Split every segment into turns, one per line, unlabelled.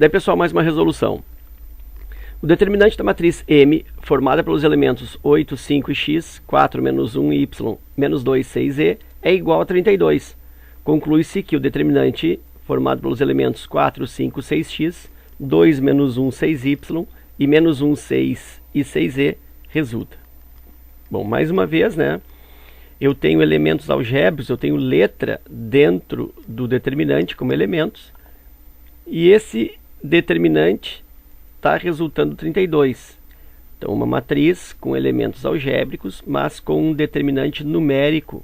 Daí, pessoal, mais uma resolução. O determinante da matriz M, formada pelos elementos 8, 5 e x, 4, menos 1 e y, menos 2, 6e, é igual a 32. Conclui-se que o determinante formado pelos elementos 4, 5, 6x, 2, menos 1, 6y e menos 1, 6 e 6e resulta. Bom, mais uma vez, né? Eu tenho elementos algébricos, eu tenho letra dentro do determinante como elementos. E esse determinante está resultando 32. Então, uma matriz com elementos algébricos, mas com um determinante numérico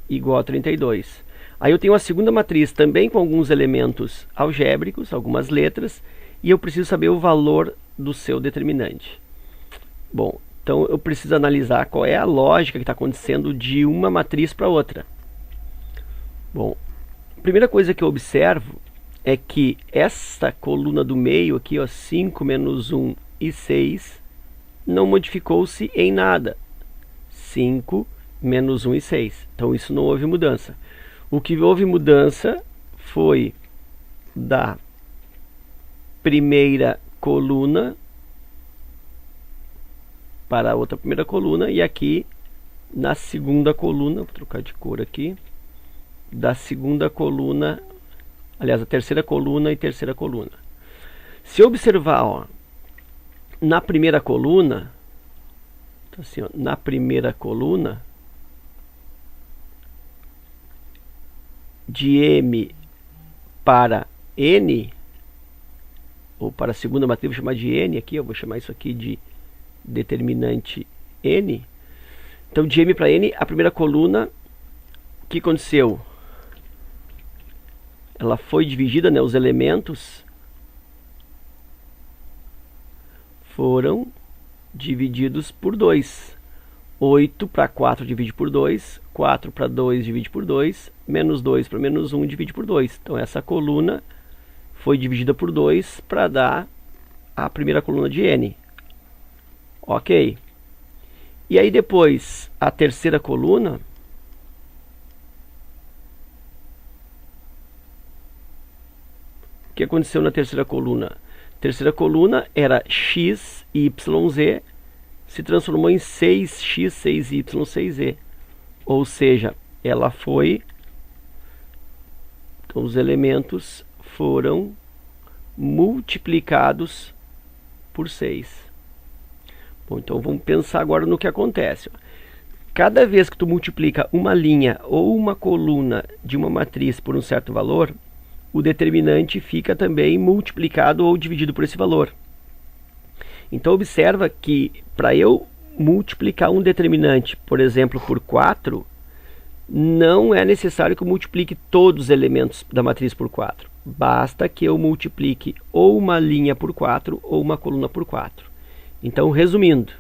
igual a 32. Aí eu tenho a segunda matriz também com alguns elementos algébricos, algumas letras, e eu preciso saber o valor do seu determinante. Bom, então eu preciso analisar qual é a lógica que está acontecendo de uma matriz para outra. Bom, a primeira coisa que eu observo é que essa coluna do meio aqui, ó, 5, menos 1 e 6, não modificou-se em nada. 5, menos 1 e 6. Então isso não houve mudança. O que houve mudança foi da primeira coluna para a outra primeira coluna, e aqui na segunda coluna, vou trocar de cor aqui, da segunda coluna, aliás, a terceira coluna e terceira coluna. Se eu observar, ó, na primeira coluna, assim, ó, na primeira coluna, de M para N, ou para a segunda matriz, vou chamar de N aqui, eu vou chamar isso aqui de determinante N. Então, de M para N, a primeira coluna, o que aconteceu? Ela foi dividida, né, os elementos foram divididos por 2. 8 para 4 divide por 2, 4 para 2 divide por 2, menos 2 para menos 1 divide por 2. Então essa coluna foi dividida por 2 para dar a primeira coluna de N. Ok. E aí depois, a terceira coluna, o que aconteceu na terceira coluna? A terceira coluna era x, y, z, se transformou em 6x, 6y, 6z. Ou seja, ela foi... Então, os elementos foram multiplicados por 6. Bom, então vamos pensar agora no que acontece. Cada vez que tu multiplica uma linha ou uma coluna de uma matriz por um certo valor, o determinante fica também multiplicado ou dividido por esse valor. Então observa que para eu multiplicar um determinante, por exemplo, por 4, não é necessário que eu multiplique todos os elementos da matriz por 4. Basta que eu multiplique ou uma linha por 4 ou uma coluna por 4. Então, resumindo,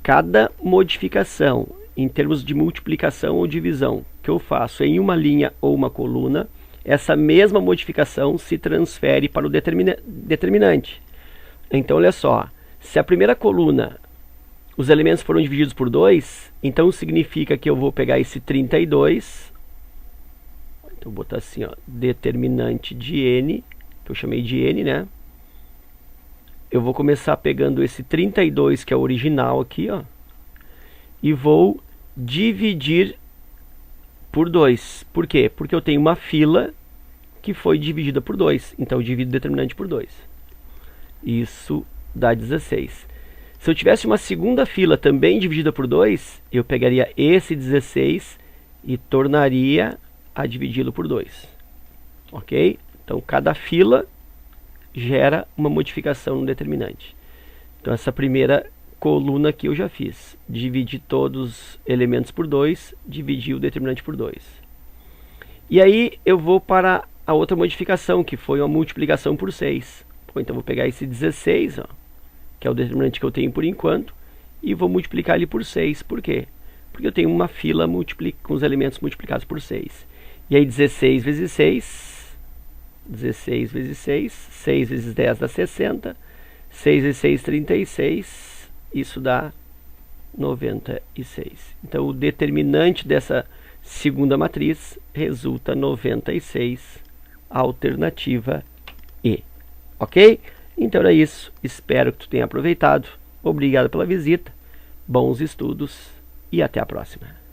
cada modificação em termos de multiplicação ou divisão que eu faço em uma linha ou uma coluna, essa mesma modificação se transfere para o determinante. Então, olha só, se a primeira coluna, os elementos foram divididos por 2, então significa que eu vou pegar esse 32, então vou botar assim, ó, determinante de N, que eu chamei de N, né? Eu vou começar pegando esse 32, que é o original aqui, ó, e vou dividir por 2. Por quê? Porque eu tenho uma fila que foi dividida por 2. Então eu divido o determinante por 2. Isso dá 16. Se eu tivesse uma segunda fila também dividida por 2, eu pegaria esse 16 e tornaria a dividi-lo por 2. Ok? Então cada fila gera uma modificação no determinante. Então essa primeira coluna aqui eu já fiz. Dividi todos os elementos por 2, dividi o determinante por 2. E aí eu vou para a outra modificação, que foi uma multiplicação por 6. Bom, então vou pegar esse 16, ó, que é o determinante que eu tenho por enquanto, e vou multiplicar ele por 6. Por quê? Porque eu tenho uma fila com os elementos multiplicados por 6. E aí 16 vezes 6, 16 vezes 6, 6 vezes 10 dá 60, 6 vezes 6, 36, isso dá 96. Então o determinante dessa segunda matriz resulta 96, alternativa E. Ok? Então era isso. Espero que tu tenha aproveitado. Obrigado pela visita. Bons estudos e até a próxima.